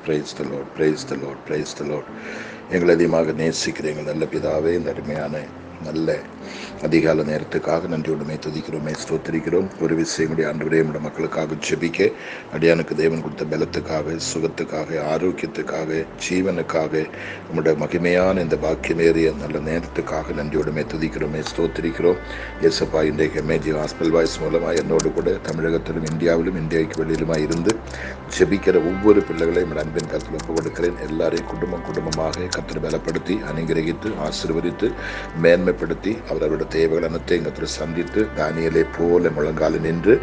Praise the Lord, praise the Lord, praise the Lord. எங்களை அதிகமாக நேசிக்கிற எங்கள் நல்ல பிதாவே, இந்த அருமையான நல்ல அதிகால நேரத்துக்காக நன்றியோடுமே துதிக்கிறோமே ஸ்தோத்திரிக்கிறோம். ஒரு விஷயங்களுடைய ஆண்டவரே, நம்முடைய மக்களுக்காக ஜெபிக்க அடியானுக்கு தேவன் கொடுத்த பலத்துக்காக, சுகத்துக்காக, ஆரோக்கியத்துக்காக, ஜீவனுக்காக, நம்முடைய மகிமையான இந்த பாக்கியமேறிய நல்ல நேரத்துக்காக நன்றியோடுமே துதிக்கிறோமே ஸ்தோத்திரிக்கிறோம். இயேசப்பா, இன்றைக்கு எம்ஏஜி ஹாஸ்பிட்டல் வாய்ஸ் மூலமாக என்னோடு கூட தமிழகத்திலும் இந்தியாவிலும் இந்தியாவுக்கு வெளியிலுமாய் இருந்து ஜெபிக்கிற ஒவ்வொரு பிள்ளைகளையும் அன்பின் கருத்தில் ஒப்பு கொடுக்கிறேன். எல்லாரையும் குடும்பமாக கர்த்தர் பலப்படுத்தி அனுகிரகித்து ஆசீர்வதித்து மேன்மைப்படுத்தி அவரவருடைய தேவைகள் அனைத்தையும் கர்த்தர் சந்தித்து தானியேலை போல முழங்காலில் நின்று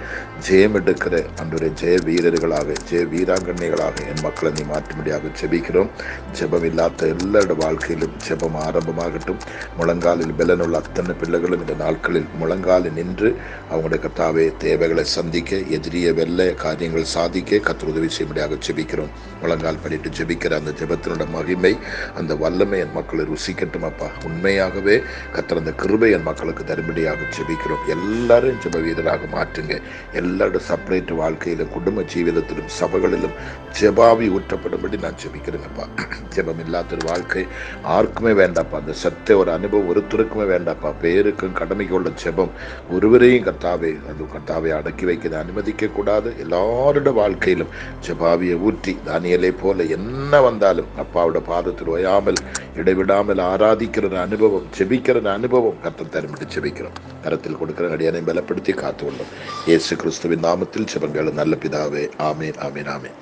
ஜெயம் எடுக்கிற அன்றைய ஜெய வீரர்களாக, ஜெய வீராங்கனைகளாக என் மக்களை நீ மாற்றும்படியாக ஜெபிக்கிறோம். ஜெபம் இல்லாத எல்லாருடைய வாழ்க்கையிலும் ஜெபம் ஆரம்பமாகட்டும். முழங்காலில் பலனுள்ள அத்தனை பிள்ளைகளும் இந்த நாட்களில் முழங்காலில் நின்று அவங்களுடைய கர்த்தாவே தேவைகளை சந்திக்க, எதிரிய வெல்ல, காரியங்கள் சாதிக்க கர்த்தர் உதவி செய்யும்படியாக ஜெபிக்கிறோம். முழங்கால் படிட்டு ஜெபிக்கிற அந்த ஜெபத்தினுடைய மகிமை, அந்த வல்லமை என் மக்களை ருசிக்கட்டும் அப்பா. உண்மையாகவே கர்த்தர் அந்த கிருபை என் மக்களுக்கு தரும்படியாக ஜெபிக்கிறோம். எல்லாரும் ஜெப வீரராக மாற்றுங்க. எல்லாரோட செப்பரேட் வாழ்க்கையிலும் குடும்ப ஜீவிதத்திலும் சபைகளிலும் ஜெபாவி ஊற்றப்படும்படி நான் ஜெபிக்கிறேங்கப்பா. ஜெபம் இல்லாத ஒரு வாழ்க்கை யாருக்குமே வேண்டாப்பா. அந்த சத்த ஒரு அனுபவம் ஒருத்தருக்குமே வேண்டாப்பா. பேருக்கும் கடமைக்கு உள்ள ஜெபம் ஒருவரையும் கர்த்தாவே அந்த கர்த்தாவை அடக்கி வைக்க அனுமதிக்க கூடாது. எல்லாரோட வாழ்க்கையிலும் ஜெபாவியை ஊற்றி தானியேலை போல என்ன வந்தாலும் அப்பாவோட பாதத்தில் ஓயாமல் இடைவிடாமல் ஆராதிக்கிற அனுபவம், ஜெபிக்கிற அனுபவம் கர்த்தர் தரும்படி ஜெபிக்கிறோம். கரத்தில் கொடுக்கிற அடியானை பலப்படுத்தி காத்துக்கொள்ளும். இயேசு கிறிஸ்துவின் நாமத்தில் ஜெபங்கள் நல்ல பிதாவே, ஆமேன், ஆமேன், ஆமேன்.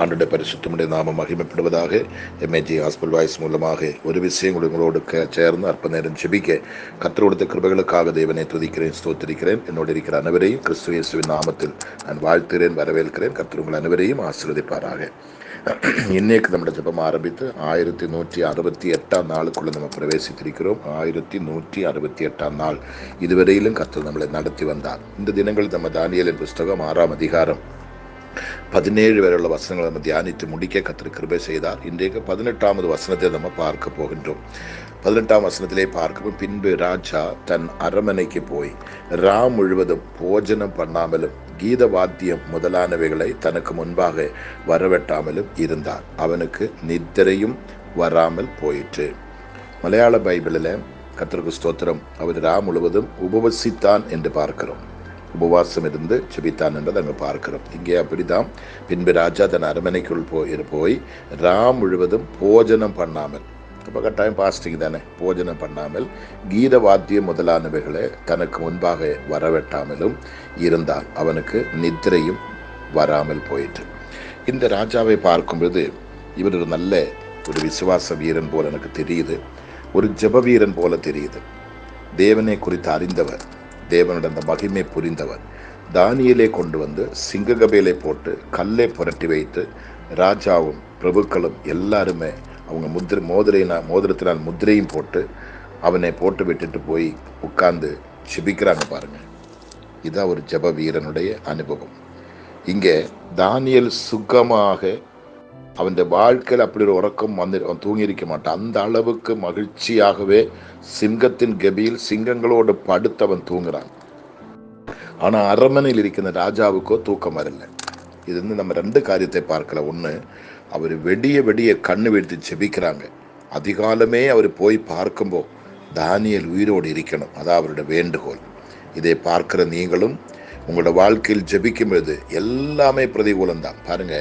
ஆண்டோட பரிசுத்தமுடைய நாமம் மகிமைப்படுவதாக. எம்ஏஜி ஹாஸ்பிட்டல் வாய்ஸ் மூலமாக ஒரு விஷயம் உங்களோடு சேர்ந்து அற்ப நேரம் ஜெபிக்க கர்த்தர் கொடுத்த கிருபைகளுக்காக தேவனை துதிக்கிறேன், ஸ்தோத்திரிக்கிறேன். என்னோடு இருக்கிற அனைவரையும் கிறிஸ்து இயேசுவின் நாமத்தில் நான் வாழ்த்துகிறேன், வரவேற்கிறேன். கர்த்தர் உங்கள் அனைவரையும் ஆசீர்வதிப்பாராக. இன்னைக்கு நம்முடைய ஜெபம் ஆரம்பித்து 1168 நாளுக்குள்ள நம்ம பிரவேசித்திருக்கிறோம். 1168 நாள் இதுவரையிலும் கர்த்தர் நம்மளை நடத்தி வந்தார். இந்த தினங்கள் நம்ம தானியேலின் புஸ்தகம் 6ஆம் அதிகாரம் 17 வரையுள்ள வசனங்களை நம்ம தியானித்து முடிக்க கர்த்தர் கிருபை செய்தார். இன்றைக்கு 18வது வசனத்தை நம்ம பார்க்க போகின்றோம். 18ஆம் வசனத்திலே பார்க்கவும், பின்பு ராஜா தன் அரமனைக்கு போய் முழுவதும் போஜனம் பண்ணாமலும் கீத வாத்தியம் முதலானவைகளை தனக்கு முன்பாக வரவெட்டாமலும் இருந்தார். அவனுக்கு நித்திரையும் வராமல் போயிற்று. மலையாள பைபிளில் கர்த்தருக்கு ஸ்தோத்திரம், அவர் முழுவதும் உபவசித்தான் என்று பார்க்கிறோம். உபவாசம் இருந்து ஜெபித்தான் என்றதை அங்கே பார்க்கிறோம். இங்கே அப்படிதான். பின்பு ராஜா தன் அரமனைக்குள் போய் முழுவதும் போஜனம் பண்ணாமல், அப்போ கட்டாயம் பாஸ்டிங் தானே, போஜனம் பண்ணாமல் கீத வாத்தியம் முதலானவைகளை தனக்கு முன்பாக வரவெட்டாமலும் இருந்தான். அவனுக்கு நித்திரையும் வராமல் போயிற்று. இந்த ராஜாவை பார்க்கும்போது இவர் ஒரு நல்ல ஒரு விசுவாச வீரன் போல எனக்கு தெரியுது. ஒரு ஜெப வீரன் போல தெரியுது. தேவனை குறித்து அறிந்தவர், தேவனுடைய அந்த மகிமை புரிந்தவர். தானியேலை கொண்டு வந்து சிங்ககபேலை போட்டு கல்லை புரட்டி வைத்து ராஜாவும் பிரபுக்களும் எல்லாருமே அவங்க மோதிரத்தினால் முத்திரையும் போட்டு அவனை போட்டு விட்டுட்டு போய் உட்கார்ந்து ஜெபிக்கிறாங்க பாருங்க. இதான் ஒரு ஜெப வீரனுடைய அனுபவம். இங்கே தானியேல் சுகமாக அவன் வாழ்க்கையில் அப்படி ஒரு உறக்கம் அவன் தூங்கியிருக்க மாட்டான். அந்த அளவுக்கு மகிழ்ச்சியாகவே சிங்கத்தின் கபியில் சிங்கங்களோடு படுத்து அவன் தூங்குறான். ஆனா அரண்மனையில் இருக்கிற ராஜாவுக்கோ தூக்கம் வரல. இது நம்ம 2 காரியத்தை பார்க்கல. ஒண்ணு, அவர் வெடிய கண்ணு வெடித்து ஜெபிக்கிறாங்க. அதிகாலமே அவர் போய் பார்க்கும்போ தானியேல் உயிரோடு இருக்கணும். அதான் அவருடைய வேண்டுகோள். இதை பார்க்கிற நீங்களும் உங்களோட வாழ்க்கையில் ஜெபிக்கும்போது எல்லாமே பிரதிகூலம் தான். பாருங்க,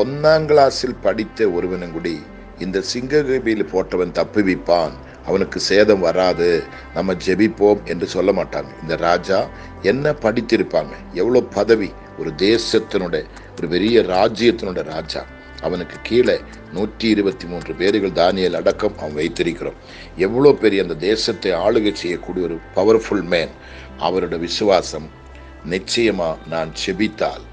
1ஆம் கிளாஸில் படித்த ஒருவனும் கூடி இந்த சிங்ககபியில் போட்டவன் தப்புவிப்பான், அவனுக்கு சேதம் வராது, நம்ம ஜெபிப்போம் என்று சொல்ல மாட்டாங்க. இந்த ராஜா என்ன படித்திருப்பாங்க, எவ்வளோ பதவி, ஒரு தேசத்தினுடைய ஒரு பெரிய ராஜ்யத்தினுடைய ராஜா. அவனுக்கு கீழே 123 பேர்கள் தானியேல் அடக்கம் அவன் வைத்திருக்கிறோம். எவ்வளோ பெரிய அந்த தேசத்தை ஆளுகை செய்யக்கூடிய ஒரு பவர்ஃபுல் மேன். அவரோட விசுவாசம், நிச்சயமா நான் செபித்தால்,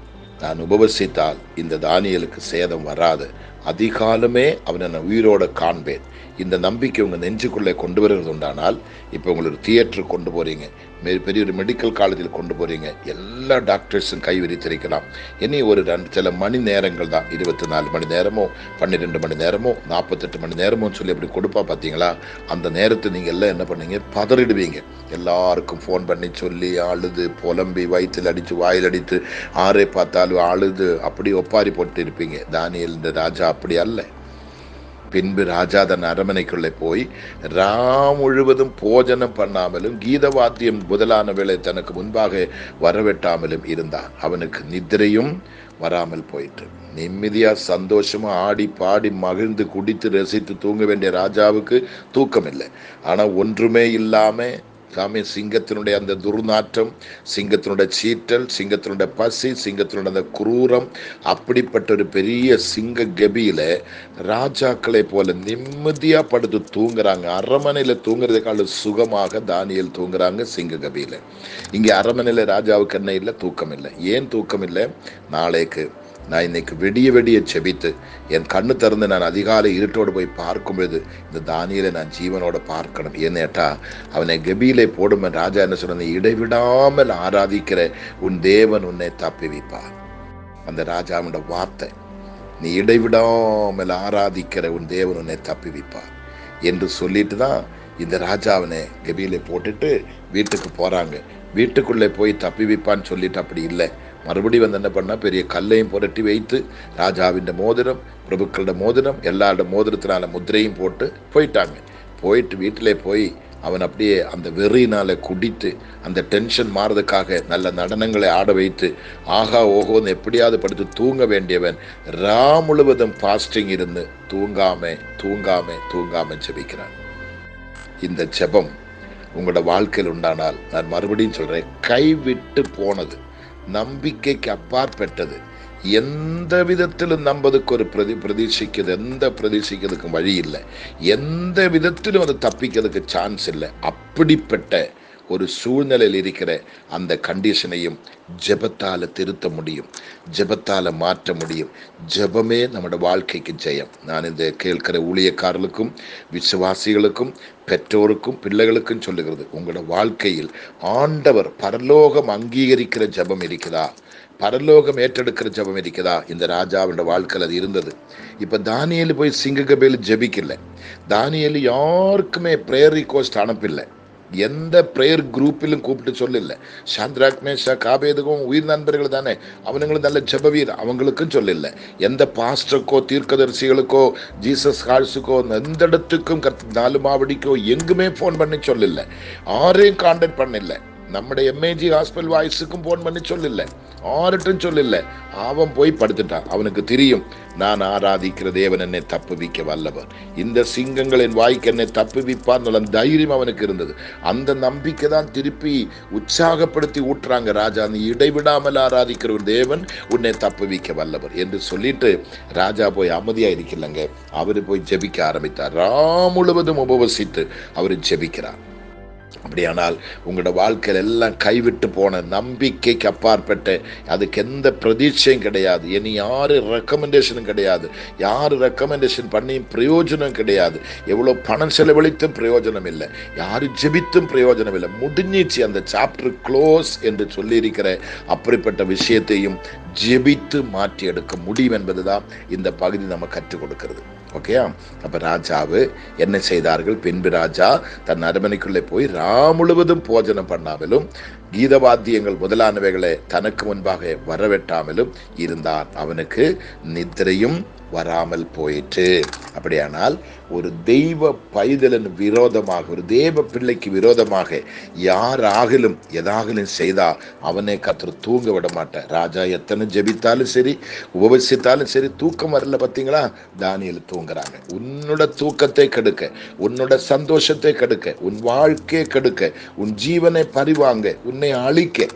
நான் உபவசித்தால் இந்த தானியேலுக்கு சேதம் வராது, அதிகாலமே அவனை நான் உயிரோட காண்பேன். இந்த நம்பிக்கை உங்கள் நெஞ்சுக்குள்ளே கொண்டு வருவது உண்டானால், இப்போ உங்களை ஒரு தியேட்டருக்கு கொண்டு போகிறீங்க, பெரிய ஒரு மெடிக்கல் காலேஜில் கொண்டு போகிறீங்க, எல்லா டாக்டர்ஸும் கை விரித்திருக்கலாம். இனி ஒரு சில மணி நேரங்கள் தான், 24 மணி நேரமோ 12 மணி நேரமோ 48 மணி நேரமோ சொல்லி அப்படி கொடுப்பா பார்த்தீங்களா? அந்த நேரத்தை நீங்கள் எல்லாம் என்ன பண்ணீங்க, பதறிடுவீங்க. எல்லாருக்கும் ஃபோன் பண்ணி சொல்லி அழுது புலம்பி வயிற்றில் அடித்து வாயில் அடித்து ஆறே பார்த்தாலும் அழுது அப்படி ஒப்பாரி போட்டு இருப்பீங்க. தானியேல் இந்த ராஜா அப்படி அல்ல. பின்பு ராஜா தன் அரமனைக்குள்ளே போய் முழுவதும் போஜனம் பண்ணாமலும் கீதவாத்தியம் முதலானவளை தனக்கு முன்பாக வரவெட்டாமலும் இருந்தான். அவனுக்கு நித்திரையும் வராமல் போயிட்டு நிம்மதியா சந்தோஷமா ஆடி பாடி மகிழ்ந்து குடித்து ரசித்து தூங்க வேண்டிய ராஜாவுக்கு தூக்கம் இல்லை. ஆனா ஒன்றுமே இல்லாம சிங்கத்தினுடைய அந்த துர்நாற்றம், சிங்கத்தினுடைய சீற்றல், சிங்கத்தினுடைய பசி, சிங்கத்தினுடைய அந்த குரூரம், அப்படிப்பட்ட ஒரு பெரிய சிங்க கபியில ராஜாக்களை போல நிம்மதியா படுத்து தூங்குறாங்க. அரமனையில தூங்குறதுக்கால சுகமாக தானியேல் தூங்குறாங்க சிங்க கபியில. இங்க அரமனையில ராஜாவுக்கு என்ன இல்லை, தூக்கம் இல்லை. ஏன் தூக்கம் இல்லை? நாளைக்கு நான் இன்னைக்கு விடிய செபித்து என் கண்ணு திறந்து நான் அதிகாலை இருட்டோடு போய் பார்க்கும் பொழுது இந்த தானியேலை நான் ஜீவனோட பார்க்கணும். ஏன்னேட்டா அவனை கபியிலே போடும். ராஜா என்ன சொன்ன, இடைவிடாமல் ஆராதிக்கிற உன் தேவன் உன்னை தப்புவிப்பார். அந்த ராஜாவோட வார்த்தை, நீ இடைவிடாமல் ஆராதிக்கிற உன் தேவன் உன்னை தப்புவிப்பார் என்று சொல்லிட்டு தான் இந்த ராஜாவனை கபியிலே போட்டுட்டு வீட்டுக்கு போறாங்க. வீட்டுக்குள்ளே போய் தப்புவிப்பான்னு சொல்லிட்டு அப்படி இல்லை. மறுபடி என்ன பண்ணா, பெரிய கல்லையும் புரட்டி வைத்து ராஜாவின் மோதிரம், பிரபுக்களோட மோதிரம், எல்லாரோட மோதிரத்தினால முத்திரையும் போட்டு போயிட்டாங்க. போயிட்டு வீட்டிலே போய் அவன் அப்படியே அந்த வெறியினால குடித்து அந்த டென்ஷன் மாறதுக்காக நல்ல நடனங்களை ஆட வைத்து ஆகா ஓகோன்னு எப்படியாவது படுத்து தூங்க வேண்டியவன் முழுவதும் பாஸ்டிங் இருந்து தூங்காம ஜெபிக்கிறான். இந்த ஜெபம் உங்களோட வாழ்க்கையில் உண்டானால், நான் மறுபடியும் சொல்றேன், கைவிட்டு போனது, நம்பிக்கைக்கு அப்பாற்பட்டது, எந்த விதத்திலும் நம்பதுக்கு ஒரு பிரதீட்சிக்கிறதுக்கும் வழி இல்லை, எந்த விதத்திலும் அது தப்பிக்கிறதுக்கு சான்ஸ் இல்லை. அப்படிப்பட்ட ஒரு சூழ்நிலையில் இருக்கிற அந்த கண்டிஷனையும் ஜெபத்தால திருத்த முடியும், ஜெபத்தால மாற்ற முடியும். ஜெபமே நம்முடைய வாழ்க்கைக்கு ஜெயம். நான் இந்த கேட்கிற ஊழியக்காரர்களுக்கும் விசுவாசிகளுக்கும் பெற்றோருக்கும் பிள்ளைகளுக்கும் சொல்லுகிறது, உங்களோட வாழ்க்கையில் ஆண்டவர் பரலோகம் அங்கீகரிக்கிற ஜெபம் இருக்குதா, பரலோகம் ஏற்றெடுக்கிற ஜெபம் இருக்குதா? இந்த ராஜாவோட வாழ்க்கையில் அது இருந்தது. இப்ப தானியேல் போய் சிங்ககபேல் ஜெபிக்கல. தானியேல் யாருக்குமே பிரேயர் ரிக்வெஸ்ட் அனுப்பில்லை. எந்த பிரேயர் குரூப்பிலும் கூப்பிட்டு சொல்லல. சாந்த்ராக் மேஷாக் ஆபேதுக்கும் உயிர் நண்பர்கள் தானே, அவனுங்களும் நல்ல ஜெபவீர், அவங்களுக்கும் சொல்லல. எந்த பாஸ்டருக்கோ தீர்க்கதரிசிகளுக்கோ ஜீசஸ் ஹால்ஸுக்கோ எந்த இடத்துக்கும் 4 மாவடிக்கோ எங்குமே போன் பண்ணி சொல்லல. ஆரையும் கான்டாக்ட் பண்ணல. நம்முடைய எம்ஏஜி ஹாஸ்பிட்டல் வாய்ஸுக்கும் போன் பண்ணி சொல்லல, ஆர்ட்டும் சொல்லல. அவன் போய் படுத்துட்டான். அவனுக்கு தெரியும், நான் ஆராதிக்கிற தேவன் என்னை தப்புவிக்க வல்லவர், இந்த சிங்கங்களின் வாய்க்கு என்னை தப்புவிப்பார் தைரியம் அவனுக்கு இருந்தது. அந்த நம்பிக்கை தான் திருப்பி உற்சாகப்படுத்தி ஊட்டுறாங்க. ராஜா, நீ இடைவிடாமல் ஆராதிக்கிற ஒரு தேவன் உன்னை தப்புவிக்க வல்லவர் என்று சொல்லிட்டு ராஜா போய் அமைதியா இருக்கலங்க. அவரு போய் ஜெபிக்க ஆரம்பித்தார். முழுவதும் உபவசித்து அவரு ஜெபிக்கிறார். அப்படியானால் உங்களோட வாழ்க்கையில் எல்லாம் கைவிட்டு போன, நம்பிக்கைக்கு அப்பாற்பட்ட, அதுக்கு எந்த பிரதீட்சையும் கிடையாது, இனி யாரு ரெக்கமெண்டேஷனும் கிடையாது, யாரு ரெக்கமெண்டேஷன் பண்ணியும் பிரயோஜனம் கிடையாது, எவ்வளோ பணம் செலவழித்தும் பிரயோஜனம் இல்லை, யாரு ஜெபித்தும் பிரயோஜனம் இல்லை, முடிஞ்சிச்சு, அந்த சாப்டர் க்ளோஸ் என்று சொல்லியிருக்கிற அப்படிப்பட்ட விஷயத்தையும் ஜெபித்து மாற்றி எடுக்க முடியும் என்பதுதான் இந்த பகுதி நம்ம கற்றுக் கொடுக்கிறது. ஓகேயா? அப்ப ராஜாவு என்ன செய்தார்கள்? பின்பு ராஜா தன் அரமனைக்குள்ளே போய் முழுவதும் போஜனம் பண்ணாமலும் கீதவாத்தியங்கள் முதலானவைகளை தனக்கு முன்பாக வரவெட்டாமலும் இருந்தான். அவனுக்கு நித்திரையும் வராமல் போயிற்று. அப்படியானால் ஒரு தெய்வ பைதலின் விரோதமாக, ஒரு தேவ பிள்ளைக்கு விரோதமாக யாராகிலும் எதாகிலும் செய்தா அவனை கர்த்தர் தூங்க விட மாட்டார். ராஜா எத்தனை ஜெபித்தாலும் சரி, உபவசித்தாலும் சரி, தூக்கம் வரல. பார்த்தீங்களா? தானியேல் தூங்குறாங்க. உன்னோட தூக்கத்தை கெடுக்க, உன்னோட சந்தோஷத்தை கெடுக்க, உன் வாழ்க்கையை கெடுக்க, உன் ஜீவனை பறிவாங்க, உன்னை அழிக்க,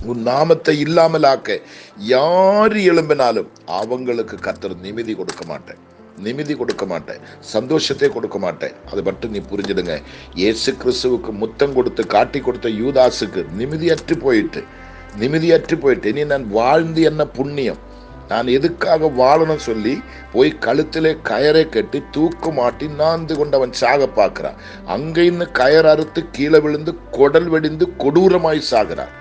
உன் நாமத்தை இல்லாமல் ஆக்க யாரு எழும்பினாலும் அவங்களுக்கு கர்த்தர் நிம்மதி கொடுக்க மாட்டேன், சந்தோஷத்தை கொடுக்க மாட்டேன். அது மட்டும் நீ புரிஞ்சிடுங்க. இயேசு கிறிஸ்துவுக்கு முத்தம் கொடுத்து காட்டி கொடுத்த யூதாசுக்கு நிம்மதியற்று போயிட்டு, இனி நான் வாழ்ந்து என்ன புண்ணியம், நான் எதுக்காக வாழணும் சொல்லி போய் கழுத்திலே கயரை கட்டி தூக்கு மாட்டி நாந்து கொண்டு அவன் சாக பார்க்கிறான். அங்க இன்னும் கயர் அறுத்து கீழே விழுந்து குடல் வெடிந்து கொடூரமாய் சாகிறான்.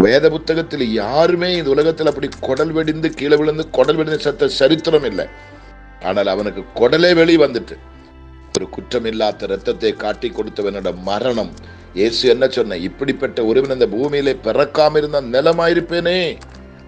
வேத புத்தகத்தில் யாருமே இந்த உலகத்தில் அப்படி குடல் வெடிந்து கீழே விழுந்து குடல் வெடிந்து செத்த சரித்திரம் இல்லை. ஆனால் அவனுக்கு குடலே வெளி வந்துட்டு ஒரு குற்றமில்லாத ரத்தத்தை காட்டி கொடுத்தவனோட மரணம். இயேசு என்ன சொன்ன, இப்படிப்பட்ட ஒருவன் இந்த பூமியிலே பிறக்காம இருந்த நிலமாயிருப்பேனே.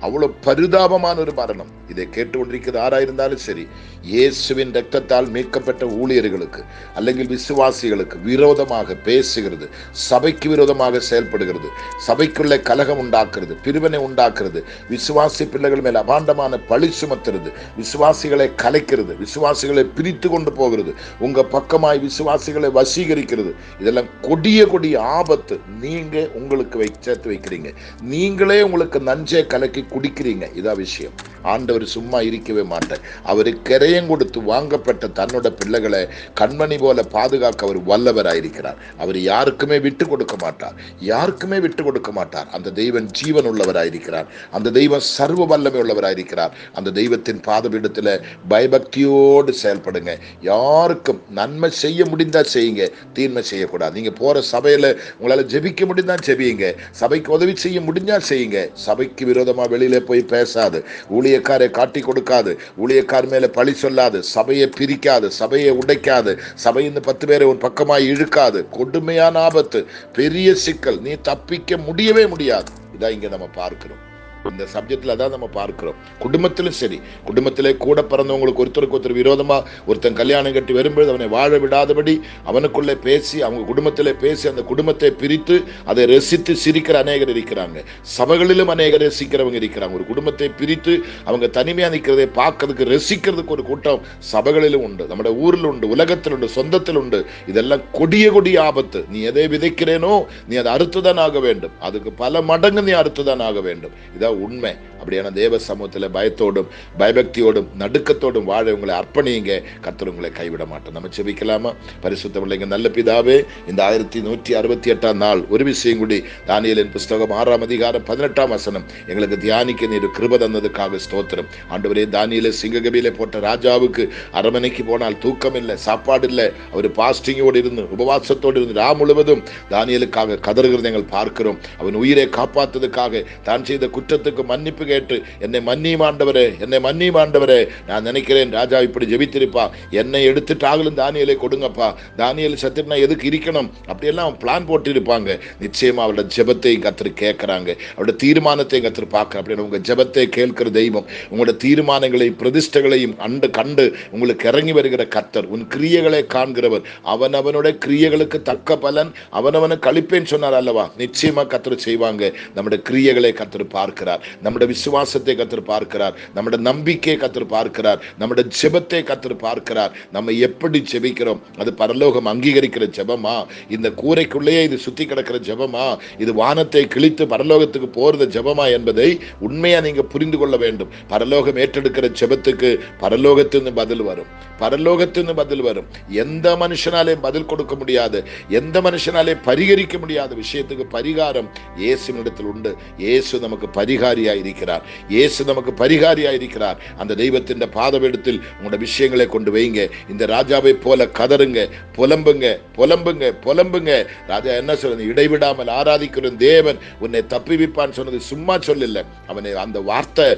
அவ்வளவு பரிதாபமான ஒரு மரணம். இதை கேட்டுக்கொண்டிருக்கிற ஆராயிருந்தாலும் சரி, இயேசுவின் ரத்தத்தால் மீட்கப்பட்ட ஊழியர்களுக்கு அல்லது விசுவாசிகளுக்கு விரோதமாக பேசுகிறது, சபைக்கு விரோதமாக செயல்படுகிறது, சபைக்குள்ளே கலகம் உண்டாக்குறது, பிரிவினை உண்டாக்குறது, விசுவாசி பிள்ளைகள் மேல் அபாண்டமான பழி சுமத்துறது, விசுவாசிகளை கலைக்கிறது, விசுவாசிகளை பிரித்து கொண்டு போகிறது, உங்க பக்கமாய் விசுவாசிகளை வசீகரிக்கிறது, இதெல்லாம் கொடிய கொடிய ஆபத்து. நீங்க உங்களுக்கு சேர்த்து வைக்கிறீங்க, நீங்களே உங்களுக்கு நஞ்சை கலக்கி குடிக்கிறீங்க. இதான் விஷயம். ஆண்டவர் சும்மா இருக்கவே மாட்டார். அவரு கரையம் கொடுத்து வாங்கப்பட்ட தன்னோட பிள்ளைகளை கண்மணி போல பாதுகாக்க அவர் வல்லவராயிருக்கிறார். அவர் யாருக்குமே விட்டு கொடுக்க மாட்டார், யாருக்குமே விட்டு கொடுக்க மாட்டார். அந்த தெய்வன் ஜீவன் உள்ளவராயிருக்கிறார். அந்த தெய்வம் சர்வ வல்லமை உள்ளவராயிருக்கிறார். அந்த தெய்வத்தின் பாதபீடத்துல பயபக்தியோடு செயல்படுங்க. யாருக்கும் நன்மை செய்ய முடிந்தா செய்யுங்க, தீன்மை செய்யக்கூடாது. நீங்க போற சபையில உங்களால ஜெபிக்க முடிந்தா ஜெபியுங்க, சபைக்கு உதவி செய்ய முடிஞ்சா செய்யுங்க. சபைக்கு விரோதமா வெளியில போய் பேசாது, ஊழியக்காரை காட்டி கொடுக்காது, ஊழியக்கார் மேல பழி சொல்லாது, சபையை பிரிக்காது, சபையை உடைக்காது, சபையின் 10 பேரை ஒரு பக்கமாய் இழுக்காது. கொடுமையான ஆபத்து, பெரிய சிக்கல். நீ தப்பிக்க முடியவே முடியாது. இதான் இங்க நம்ம பார்க்கிறோம். இந்த சப்ஜெக்ட்ல தான் நம்ம பார்க்கிறோம். குடும்பத்திலும் சரி, குடும்பத்திலே கூட பிறந்தவங்களுக்கு ஒருத்தருக்கு ஒருத்தர் விரோதமா ஒருத்தன் கல்யாணம் கட்டி வரும்போது அவனை வாழ விடாதபடி அவனுக்குள்ளே பேசி, அவங்க குடும்பத்திலே பேசி அந்த குடும்பத்தை பிரித்து அதை ரசித்து சிரிக்கிற அநேகர் இருக்கிறாங்க. சபைகளிலும் அநேகர் ரசிக்கிறவங்க இருக்கிறாங்க. ஒரு குடும்பத்தை பிரித்து அவங்க தனிமையா நிற்கிறதை பார்க்கறதுக்கு ரசிக்கிறதுக்கு ஒரு கூட்டம் சபைகளிலும் உண்டு, நம்ம ஊரில் உண்டு, உலகத்தில் உண்டு, சொந்தத்தில் உண்டு. இதெல்லாம் கொடிய கொடிய ஆபத்து. நீ எதை விதைக்கிறேனோ நீ அதை அறுத்துதான் ஆக வேண்டும். அதுக்கு பல மடங்கு நீ அறுத்துதான் ஆக வேண்டும். இதான் உண்மை. அப்படியான தேவ சமூகத்தில் பயத்தோடும் பயபக்தியோடும் நடுக்கத்தோடும் வாழ உங்களை அர்ப்பணியுங்க. கர்த்தர் உங்களை கைவிட மாட்டோம். நம்ம செபிக்கலாமா? பரிசுத்த பிள்ளைங்க, நல்ல பிதாவே, இந்த 1168 நாள் ஒரு விஷயம் கூடி தானியேலின் புஸ்தகம் 6ஆம் அதிகாரம் 18ஆம் வசனம் எங்களுக்கு தியானிக்க நீர் கிருபை தந்ததுக்காக ஸ்தோத்திரம். ஆண்டவரே, தானியேலை சிங்ககபியிலே போட்ட ராஜாவுக்கு அரமனைக்கு போனால் தூக்கம் இல்லை, சாப்பாடு இல்லை. அவர் பாஸ்டிங்கோடு இருந்து உபவாசத்தோடு இருந்து ராம் முழுவதும் தானியேலுக்காக கதறுகிறதை எங்கள் பார்க்கிறோம். அவன் உயிரை காப்பாற்றதுக்காக தான் செய்த குற்றத்துக்கு மன்னிப்பு கேட்டு என்னை மன்னியும் ஆண்டவரே, என்னை மன்னியும் ஆண்டவரே. நான் நினைக்கிறேன் ராஜா இப்படி ஜெபித்திருப்பா, என்னை எடுத்துட்டாங்களும் தானியேலை கொடுங்கப்பா, தானியேல் செத்துனா எதுக்கு இருக்கணும் அப்படியெல்லாம் அவன் பிளான் போட்டு இருப்பாங்க. நிச்சயமா அவரோட ஜெபத்தையும் கர்த்தர் கேட்கிறாங்க, அவரோட தீர்மானத்தையும் கர்த்தர் பார்க்க. அப்படின்னு உங்க ஜெபத்தை கேட்கிற தெய்வம், உங்களோட தீர்மானங்களையும் பிரதிஷ்டைகளையும் கண்டு உங்களுக்கு இறங்கி வருகிற கர்த்தர், உன் கிரியைகளை காண்கிறவர். அவனவனுடைய கிரியைகளுக்கு தக்க பலன் அவனவனுக்கு அளிப்பேன்னு சொன்னார் அல்லவா? நிச்சயமா கர்த்தர் செய்வாங்க. நம்முடைய கிரியைகளை கர்த்தர் பார்க்கிறார், நம்முடைய விசுவாசத்தை கர்த்தர் பார்க்கிறார், நம்முடைய நம்பிக்கையை கர்த்தர் பார்க்கிறார், நம்முடைய ஜெபத்தை கர்த்தர் பார்க்கிறார். நம்ம எப்படி ஜெபிக்கிறோம், அது பரலோகம் அங்கீகரிக்கிற ஜெபமா, இந்த கூரைக்குள்ளேயே இது சுத்தி கிடக்கிற ஜெபமா, இது வானத்தை கிழித்து பரலோகத்துக்கு போறது ஜெபமா என்பதை உண்மையா நீங்க புரிந்து கொள்ள வேண்டும். பரலோகம் ஏற்றெடுக்கிற ஜெபத்துக்கு பரலோகத்திலிருந்து பதில் வரும், பரலோகத்திலிருந்து பதில் வரும். எந்த மனுஷனாலே பதில் கொடுக்க முடியாது, எந்த மனுஷனாலே பரிகரிக்க முடியாத விஷயத்துக்கு பரிகாரம் இயேசுவினிடத்தில் உண்டு. இயேசு நமக்கு பரிகாரியா இருக்கிறார், இயேசு நமக்கு பரிகாரியா இருக்கிறார். அந்த தெய்வத்தின் பாதபீடத்தில் உங்களோட விஷயங்களை கொண்டு வைங்க. இந்த ராஜாவை போல கதறுங்க, புலம்புங்க, புலம்புங்க, புலம்புங்க. ராஜா என்ன சொல்றது? இடைவிடாமல் ஆராதிக்கிற தேவன் உன்னை தப்பிவிப்பான்னு சொன்னது சும்மா சொல்லல, அவனை அந்த வார்த்தை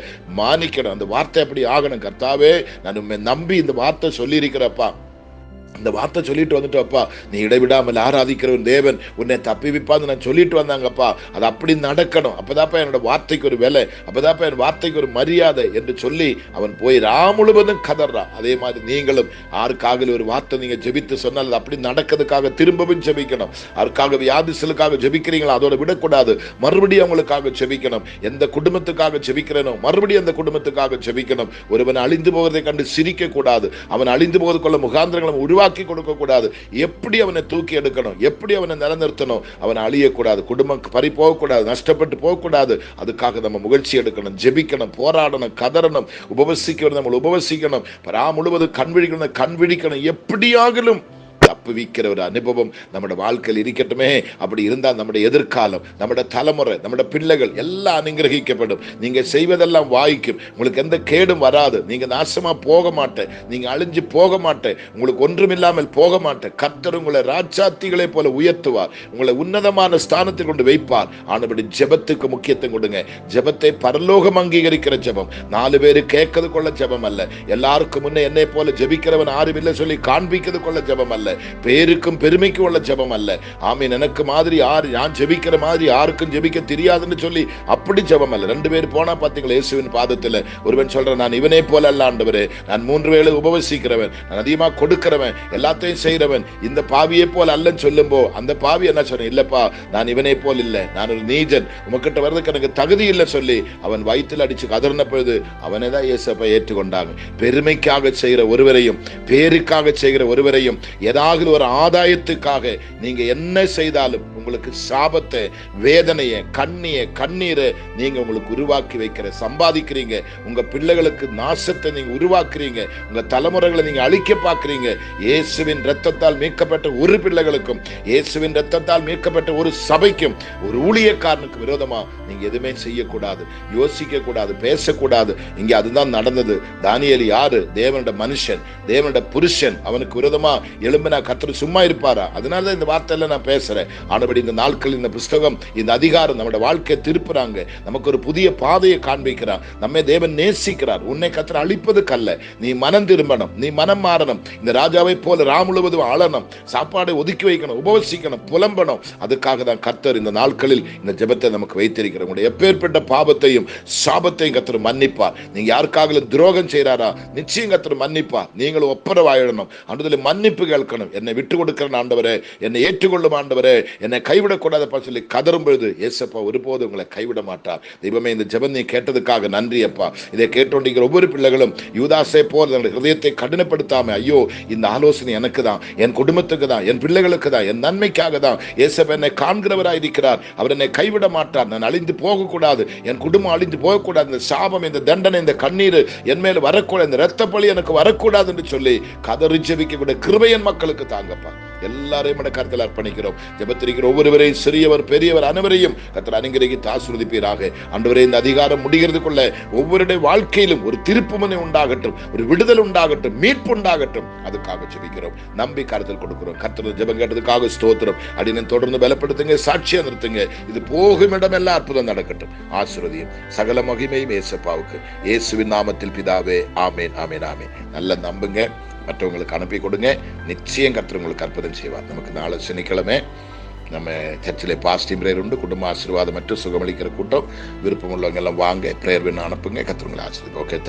மானிக்கணும், அந்த வார்த்தை அப்படி ஆகணும். கர்த்தாவே, நான் உண்மை நம்பி இந்த வார்த்தை சொல்லி இருக்கிறப்பா, இந்த வார்த்தை சொல்லிட்டு வந்துட்டோப்பா, நீ இடைவிடாமல் ஆராதிக்கிறவன் தேவன் உன்னை தப்பிவிப்பான்னு நான் சொல்லிட்டு வந்தாங்கப்பா, அது அப்படி நடக்கணும். அப்பதாப்பா என்னோட வார்த்தைக்கு ஒரு விலை, அப்பதாப்பா என் வார்த்தைக்கு ஒரு மரியாதை என்று சொல்லி அவன் போய் முழுவதும் கதறான். அதே மாதிரி நீங்களும் யாருக்காக ஒரு வார்த்தை நீங்க ஜெபித்து சொன்னால் அது அப்படி நடக்கிறதுக்காக திரும்பவும் ஜெபிக்கணும். யாருக்காக வியாதிகளுக்காக ஜெபிக்கிறீங்களா, அதோட விடக்கூடாது, மறுபடியும் அவங்களுக்காக ஜெபிக்கணும். எந்த குடும்பத்துக்காக ஜெபிக்கிறனோ மறுபடியும் அந்த குடும்பத்துக்காக ஜெபிக்கணும். ஒருவன் அழிந்து போவதை கண்டு சிரிக்க கூடாது, அவன் அழிந்து போவதற்குள்ள முகாந்திரங்களை உருவாக்கி கொடுக்க கூடாது. எப்படி அவனை தூக்கி எடுக்கணும், எப்படி அவனை நிலைநிறுத்தணும், அவனை அழியக்கூடாது, குடும்பம் பறி போகக்கூடாது, நஷ்டப்பட்டு போகக்கூடாது. அதுக்காக நம்ம முயற்சி எடுக்கணும், ஜெபிக்கணும், போராடணும், கதறணும், உபவசிக்கணும், நம்ம உபவசிக்கணும், முழுவதும் கண் விழிக்கணும், எப்படியாகலும் தப்புவிக்கிற ஒரு அனுபவம் நம்முடைய வாழ்க்கையில் இருக்கட்டுமே. அப்படி இருந்தால் நம்முடைய எதிர்காலம், நம்முடைய தலைமுறை, நம்முடைய பிள்ளைகள் எல்லாம் அனுகிரகிக்கப்படும். நீங்க செய்வதெல்லாம் வாய்க்கும். உங்களுக்கு எந்த கேடும் வராது. நீங்க நாசமா போக மாட்டேன், நீங்க அழிஞ்சு போக மாட்டேன், உங்களுக்கு ஒன்றுமில்லாமல் போக மாட்டேன். கர்த்தர் உங்களை ராஜாத்திகளை போல உயர்த்துவார், உங்களை உன்னதமான ஸ்தானத்தில் கொண்டு வைப்பார். ஆனபடி ஜெபத்துக்கு முக்கியத்துவம் கொடுங்க. ஜெபத்தை பரலோகம் அங்கீகரிக்கிற ஜெபம், 4 பேரு கேட்கறது கொள்ள ஜெபம் அல்ல. எல்லாருக்கும் முன்னே என்னை போல ஜெபிக்கிறவன் யாரும் இல்லை சொல்லி காண்பிக்கிறது கொள்ள ஜெபம் அல்ல. பேருக்கும் பெருமைக்கும் உள்ள ஜெபம் அல்ல. ஆமீன். எனக்கு மாதிரி யார், நான் ஜெபிக்கிற மாதிரி யாருக்கும் ஜெபிக்க தெரியாதுன்னு சொல்லி அப்படி ஜெபம் அல்ல. 2 பேர் போனா பாத்தீங்களா இயேசுவின் பாதத்தில். ஒருவன் சொல்றேன், நான் இவனே போல அல்ல ஆண்டவரே, நான் 3 வேளை உபவசிக்கிறவன், நான் அதிகமா கொடுக்கிறவன், எல்லாத்தையும் செய்யறவன், இந்த பாவியை போல அல்லன்னு சொல்லும்போ அந்த பாவி என்ன சொல்றேன், இல்லப்பா நான் இவனை போல் இல்லை, நான் ஒரு நீஜன், உமக்கிட்ட வர்றதுக்கு எனக்கு தகுதி இல்லை சொல்லி அவன் வயிற்றில் அடிச்சு கதறின பொழுது அவனை தான் இயேசுவை ஏற்றுக்கொண்டாங்க. பெருமைக்காக செய்கிற ஒருவரையும், பேருக்காக செய்கிற ஒருவரையும், ஏதாவது ஒரு ஆதாயத்துக்காக நீங்க என்ன செய்தாலும் உங்களுக்கு சாபத்தை, வேதனையை, கண்ணீரை நீங்க உங்களுக்கு உருவாக்கி வைக்கிற, சம்பாதிக்கிறீங்க. உங்க பிள்ளைகளுக்கு நாசத்தை நீங்க உருவாக்குறீங்க. உங்க தலைமுறைகளை நீங்க அழிக்க பார்க்கிறீங்க. இயேசுவின் இரத்தத்தால் மீட்கப்பட்ட ஒரு பிள்ளைகளுக்கும், இயேசுவின் இரத்தத்தால் மீட்கப்பட்ட ஒரு சபைக்கும், ஒரு ஊழியக்காரனுக்கு விரோதமா நீங்க எதுவுமே செய்யக்கூடாது, யோசிக்க கூடாது, பேசக்கூடாது. இங்க அதுதான் நடந்தது. தானியேல் யாரு? தேவனுடைய மனுஷன், தேவனுடைய புருஷன். அவனுக்கு விரோதமா எழும்பினா கர்த்தர் சும்மா இருப்பாரா? அதனாலதான் இந்த வார்த்தையில நான் பேசுறேன். ஆனபடி இந்த நாட்கள், இந்த புஸ்தகம், இந்த அதிகாரம் நம்முடைய வாழ்க்கையை திருப்புறாங்க. நமக்கு ஒரு புதிய பாதையை காண்பிக்கிறார். நம்மை தேவன் நேசிக்கிறார். உன்னை கர்த்தர் அழிப்பதுக்கு அல்ல. நீ மனம் திரும்பணும், நீ மனம் மாறணும். இந்த ராஜாவை போல ராம் முழுவதும் ஆளணும், சாப்பாடை ஒதுக்கி வைக்கணும், உபவசிக்கணும், புலம்பணும். அதுக்காக தான் கர்த்தர் இந்த நாட்களில் இந்த ஜெபத்தை நமக்கு வைத்திருக்கிறார். உங்களுடைய எப்பேற்பட்ட பாவத்தையும் சாபத்தையும் கர்த்தர் மன்னிப்பார். நீங்க யாருக்காக துரோகம் செய்யறாரா, நிச்சயம் கர்த்தர் மன்னிப்பார். நீங்களும் ஒப்பரவாயிடணும், ஆண்டவரே மன்னிப்பு கேட்கணும். என்னை விட்டு கொடுக்கிற ஆண்டவரே, என்னை ஏற்றுக்கொள்ளும் ஆண்டவரே, என்னை கைவிடக்கூடாதப்பா சொல்லி கதரும் பொழுது ஏசப்பா ஒருபோது உங்களை கைவிட மாட்டார். தெய்வமே, இந்த ஜெபம் நீ கேட்டதுக்காக நன்றி அப்பா. இதை கேட்டோண்டிங்கிற ஒவ்வொரு பிள்ளைகளும் யூதாசை போல் தன்னுடைய ஹிருதயத்தை கடினப்படுத்தாம, ஐயோ இந்த ஆலோசனை எனக்கு தான், என் குடும்பத்துக்கு தான், என் பிள்ளைகளுக்கு தான், என் நன்மைக்காக தான் ஏசப்பா என்னை காண்கிறவராய் இருக்கிறார். அவர் என்னை கைவிட மாட்டார். நான் அழிந்து போகக்கூடாது, என் குடும்பம் அழிந்து போகக்கூடாது, இந்த சாபம், இந்த தண்டனை, இந்த கண்ணீர் என் மேல் வரக்கூடாது, இந்த இரத்த பலி எனக்கு வரக்கூடாது என்று சொல்லி கதறி ஜெபிக்கக்கூடிய கிருபையன் மக்களுக்கு தாங்கப்பா. எல்லாரையும் கருத்தில் அர்ப்பணிக்கிறோம். ஜெபத்திருக்கிற ஒவ்வொருவரையும், சிறியவர் பெரியவர் அனைவரையும் கர்த்தர் அனுகிரகித்து ஆசீர்வதிப்பீராக. ஆண்டவரே, இந்த அதிகாரம் முடிகிறதுக்குள்ள ஒவ்வொருடைய வாழ்க்கையிலும் ஒரு திருப்புமுனை உண்டாகட்டும், ஒரு விடுதல் உண்டாகட்டும், மீட்பு உண்டாகட்டும். அதுக்காக ஜெபிக்கிறோம், நம்பி கருத்தில் கொடுக்கிறோம். கர்த்தர் ஜெபம் கேட்டதுக்காக ஸ்தோத்திரம். அடியை தொடர்ந்து பலப்படுத்துங்க, சாட்சியா நிறுத்துங்க. இது போகும் இடமெல்லாம் அற்புதம் நடக்கட்டும். ஆசீர்வதியும் சகல மகிமையும் ஏசப்பாவுக்கு, இயேசுவின் நாமத்தில் பிதாவே. ஆமேன், ஆமேன், ஆமேன். நல்லா நம்புங்க, மற்றவங்களுக்கு அனுப்பி கொடுங்க. நிச்சயம் கர்த்தர் உங்களுக்கு அற்புதம் செய்வார். நமக்கு நாளை சனிக்கிழமை நம்ம சர்ச்சில் பாசிட்டிவ் பிரேயர் உண்டு. குடும்ப ஆசீர்வாதம் மற்றும் சுகமளிக்கிற கூட்டம். விருப்பம் உள்ளவங்க எல்லாம் வாங்க, பிரேயர் வேணும் அனுப்புங்க. கர்த்தர் உங்களை ஆசீர்வதிப்பார். ஓகே.